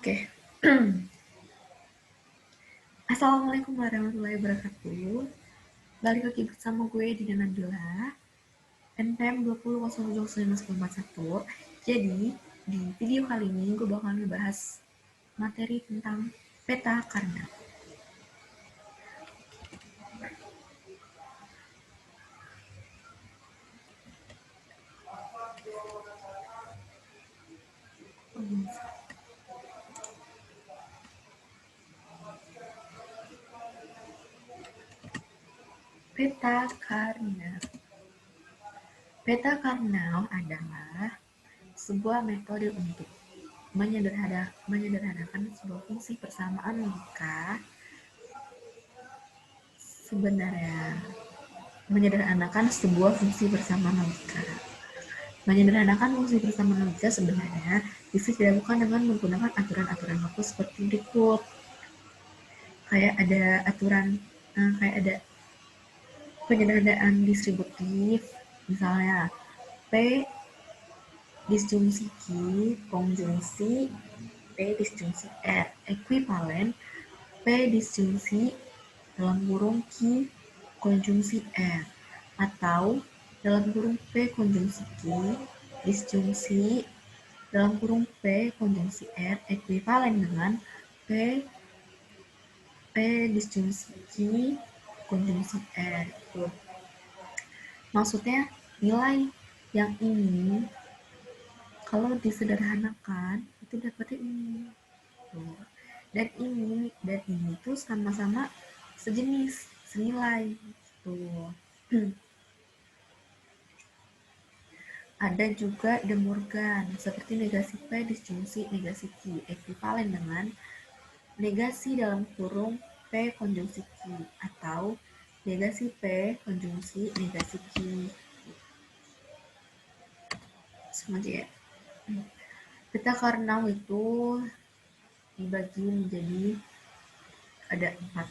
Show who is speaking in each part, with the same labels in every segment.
Speaker 1: Oke. Assalamualaikum warahmatullahi wabarakatuh. Balik lagi bersama gue Dina Nabila, NPM 20.07.1941. Jadi, di video kali ini gue bakal ngebahas materi tentang peta Karnaug. Peta Karnaug. Peta Karnaug adalah sebuah metode untuk menyederhanakan sebuah fungsi persamaan logika. Sebenarnya menyederhanakan sebuah fungsi persamaan logika. Menyederhanakan fungsi persamaan logika sebenarnya bisa dilakukan dengan menggunakan aturan-aturan baku seperti berikut. Kayak ada aturan, kayak ada penyederhanaan distributif, misalnya P disjungsi Q konjungsi P disjungsi R ekuivalen P disjungsi dalam kurung Q konjungsi R, atau dalam kurung P konjungsi Q disjungsi dalam kurung P konjungsi R ekuivalen dengan P disjungsi Q konjungsi R. Tuh. Maksudnya nilai yang ini kalau disederhanakan itu dapatnya ini. Tuh. Dan ini tuh sama-sama sejenis, senilai. Tuh. Ada juga De Morgan, seperti negasi P disjungsi negasi Q, ekuivalen dengan negasi dalam kurung P konjungsi Q, atau negasi P konjungsi negasi Q. Sama aja ya. Peta Karnaug itu dibagi menjadi ada 4.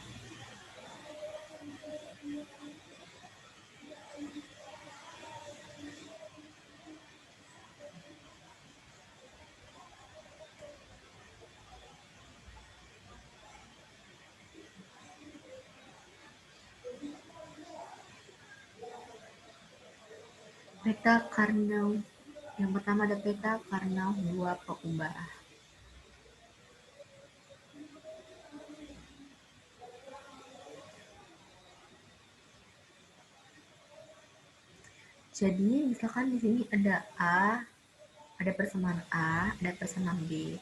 Speaker 1: Peta Karnaug. Yang pertama ada peta Karnaug 2 peubah. Jadi misalkan di sini ada A, ada persamaan A, ada persamaan B.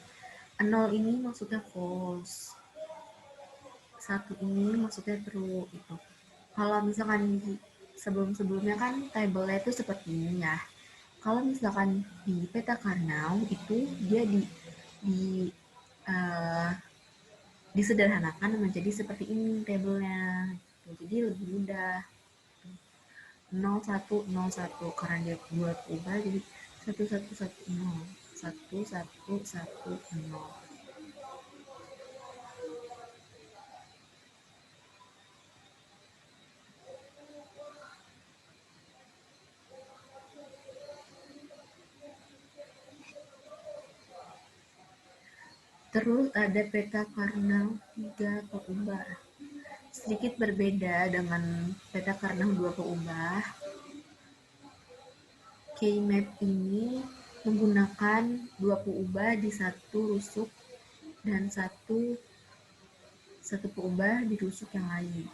Speaker 1: 0 ini maksudnya false. 1 ini maksudnya true itu. Kalau misalkan di sebelum-sebelumnya kan tabelnya itu seperti ini ya. Kalau misalkan di peta Karnaug itu dia disederhanakan menjadi seperti ini tabelnya. Jadi lebih mudah. 0101 karena dia 2 peubah jadi 1110 1110. Terus ada peta Karnaug 3 peubah. Sedikit berbeda dengan peta Karnaug 2 peubah. K-map ini menggunakan 2 peubah di satu rusuk dan satu peubah di rusuk yang lain.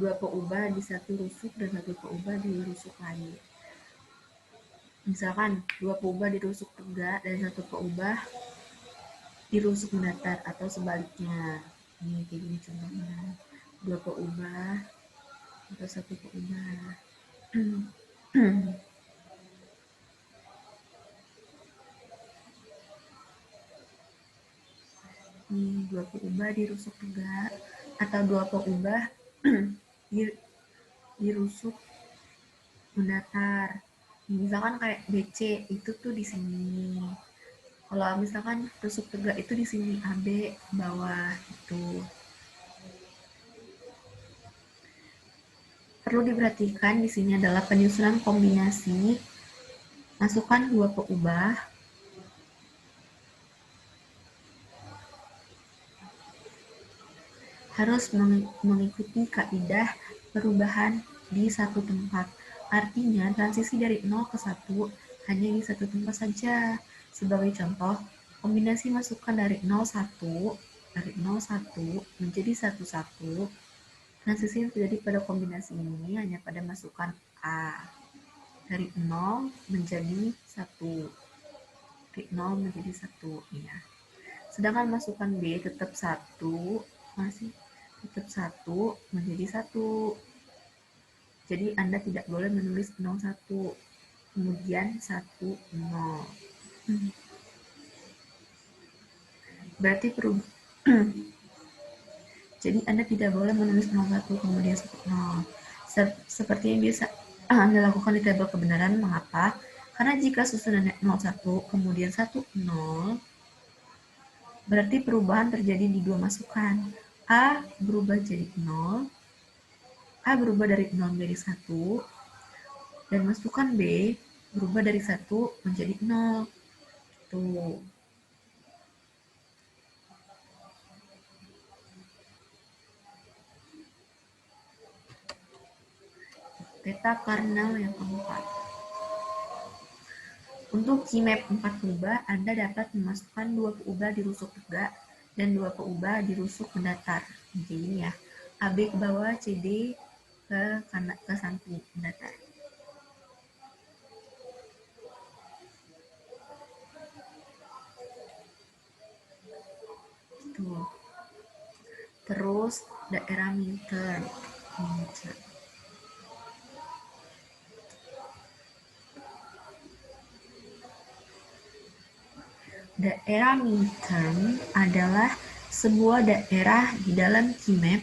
Speaker 1: 2 peubah di satu rusuk dan 1 peubah di rusuk lain. Misalkan 2 peubah di rusuk tegak dan 1 peubah di rusuk mendatar, atau sebaliknya. Ini kayak gini contohnya. 2 peubah atau 1 peubah. Ini 2 peubah di rusuk tegak atau 2 peubah di rusuk mendatar. Misalkan kayak BC itu tuh di sini. Kalau misalkan rusuk tegak itu di sini, AB bawah itu. Perlu diperhatikan di sini adalah penyusunan kombinasi. Masukkan 2 peubah. harus mengikuti kaidah perubahan di satu tempat. Artinya, transisi dari 0 ke 1 hanya di satu tempat saja. Sebagai contoh, kombinasi masukkan dari 0 1 menjadi 1 1. Transisi yang terjadi pada kombinasi ini hanya pada masukan A. Dari 0 menjadi 1. Dari 0 menjadi 1. Ya. Sedangkan masukan B tetap 1, masih tetap 1 menjadi 1. Jadi Anda tidak boleh menulis 01, kemudian 10. Berarti jadi Anda tidak boleh menulis 01 kemudian 10. Seperti yang biasa Anda lakukan di tabel kebenaran. Mengapa? Karena jika susunannya 01 kemudian 10, berarti perubahan terjadi di dua masukan. A berubah jadi 0, A berubah dari 0 menjadi 1, dan masukan B berubah dari 1 menjadi 0. Tuh. Peta kernel yang keempat. Untuk Gmap 4 peubah, Anda dapat memasukkan 2 peubah di rusuk tegak dan 2 peubah di rusuk mendatar. Jadi ini ya, AB ke bawah, CD ke samping mendatar. Tuh. Terus daerah minter. Daerah midterm adalah sebuah daerah di dalam Gmap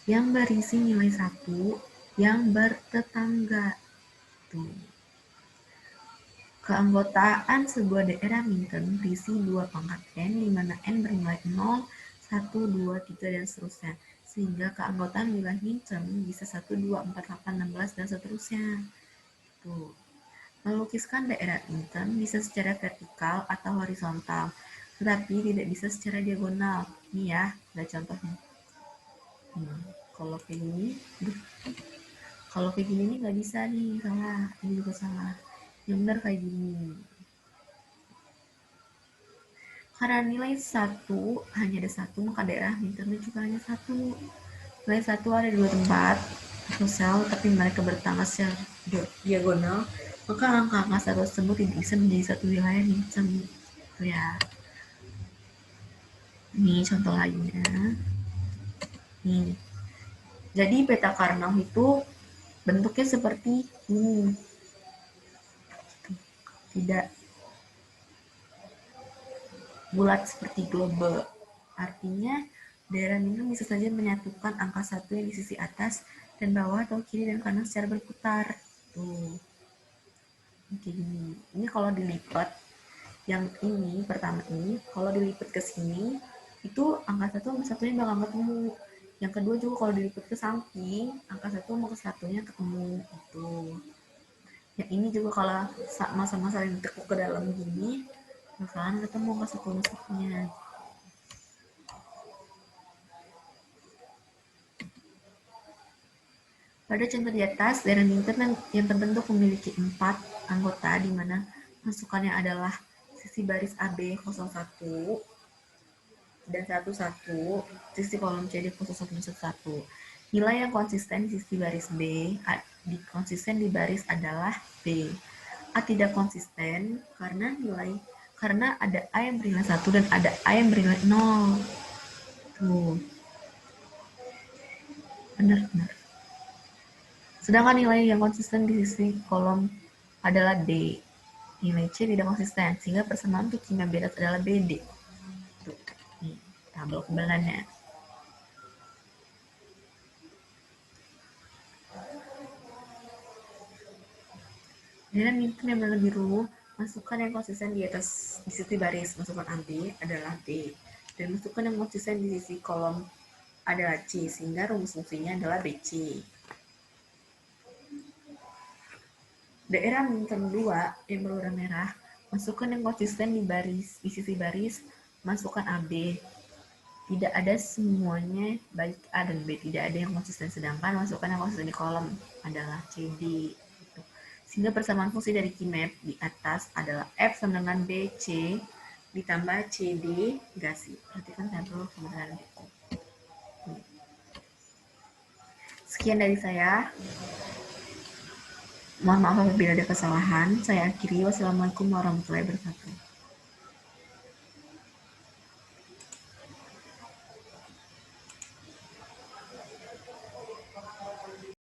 Speaker 1: yang berisi nilai 1 yang bertetangga. Tuh. Keanggotaan sebuah daerah midterm berisi 2 pangkat n, di mana n bernilai 0, 1, 2, 3, dan seterusnya. Sehingga keanggotaan wilayah midterm bisa 1, 2, 4, 8, 16, dan seterusnya. Tuh. Melukiskan daerah midterm bisa secara vertikal atau horizontal, tetapi tidak bisa secara diagonal. Ini ya, ada contohnya. Kalau kayak gini nih nggak bisa nih, salah. Ini juga salah. Yang benar kayak gini. Karena nilai 1 hanya ada 1, maka daerah midtermnya juga hanya 1. Nilai 1 ada di 2 tempat atau sel, tapi mereka bertangga secara diagonal, maka angka-angka tersebut tidak bisa menjadi satu wilayah midterm. Itu ya. Ini contoh lainnya. Nih. Jadi peta Karnaugh itu bentuknya seperti ini. Tidak bulat seperti globe. Artinya daerah minum bisa saja menyatukan angka 1 yang di sisi atas dan bawah atau kiri dan kanan secara berputar. Tuh. Kayak gini. Ini kalau dilipat, yang ini pertama ini kalau dilipat ke sini itu angka 1 sama satunya bakal ketemu. Yang kedua juga kalau dilipat ke samping, angka 1 sama satunya ketemu. Itu. Yang ini juga kalau sama-sama saling ditekuk ke dalam gini, bakalan ketemu angka 1 sama satunya. Pada contoh di atas, daerah midterm yang terbentuk memiliki 4 anggota, di mana masukannya adalah sisi baris AB 01 dan 11, sisi kolom CD 0111. Nilai yang konsisten di sisi baris B, konsisten di baris adalah B. A tidak konsisten karena ada A yang bernilai 1 dan ada A yang bernilai 0. Tuh. Benar. Sedangkan nilai yang konsisten di sisi kolom adalah D. Nilai C tidak konsisten, sehingga persamaan untuk kimia bebas adalah BD. Tuh. Nih, tabel kebenarannya. Dalam midterm yang warna biru, masukkan yang konsisten di atas di sisi baris masukkan AB adalah D, dan masukkan yang konsisten di sisi kolom adalah C, sehingga rumus fungsinya adalah BC. Daerah midterm 2 yang berwarna merah, masukkan yang konsisten di sisi baris, masukkan AB. Tidak ada semuanya baik A dan B, tidak ada yang konsisten, sedangkan masukkan yang konsisten di kolom adalah CD gitu. Sehingga persamaan fungsi dari Kimap di atas adalah F sama dengan BC ditambah CD gasi. Perhatikan tabel kebenaran itu. Sekian dari saya. Mohon maaf apabila ada kesalahan. Saya akhiri. Wassalamualaikum warahmatullahi wabarakatuh.